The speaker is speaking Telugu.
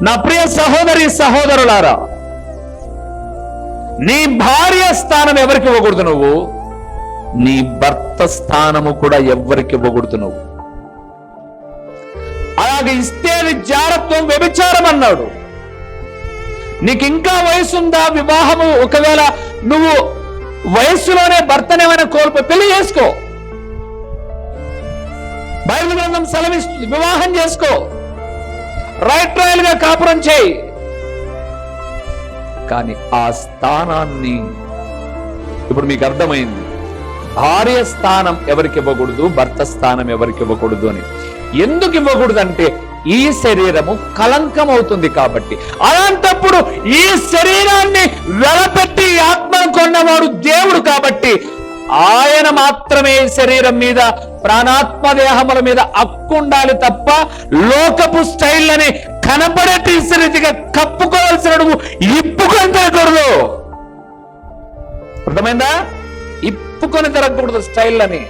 నా ప్రియ సహోదరి సహోదరులారా, నీ భార్య స్థానం ఎవరికి ఇవ్వకూడదు నువ్వు, నీ భర్త స్థానము కూడా ఎవరికి ఇవ్వకూడదు నువ్వు. అలాగే ఇస్తే అది జారత్వం, వ్యభిచారం అన్నాడు. నీకు ఇంకా వయసుందా, వివాహము ఒకవేళ నువ్వు వయస్సులోనే భర్తనేమైనా కోల్పోయి పెళ్లి చేసుకో, బైబిల్ గ్రంథం సెలవిస్తుంది, వివాహం చేసుకో, రైట్ రాయల్ గా కాపురం చేయి. కానీ ఆ స్థానాన్ని ఇప్పుడు మీకు అర్థమైంది, భార్య స్థానం ఎవరికి ఇవ్వకూడదు, భర్త స్థానం ఎవరికి ఇవ్వకూడదు అని. ఎందుకు ఇవ్వకూడదు అంటే ఈ శరీరము కలంకం అవుతుంది కాబట్టి. అలాంటప్పుడు ఈ శరీరాన్ని వెలపెట్టి ఆత్మను కొన్నవాడు దేవుడు కాబట్టి ఆయన మాత్రమే శరీరం మీద, ప్రాణాత్మ దేహముల మీద హక్కు ఉండాలి తప్ప లోకపు స్టైల్ అని కనపడే రీతిగా కప్పుకోవాల్సిన నువ్వు ఇప్పుకొని తిరగకూడదు. అర్థమైందా? ఇప్పుకొని తిరగకూడదు స్టైల్ అని.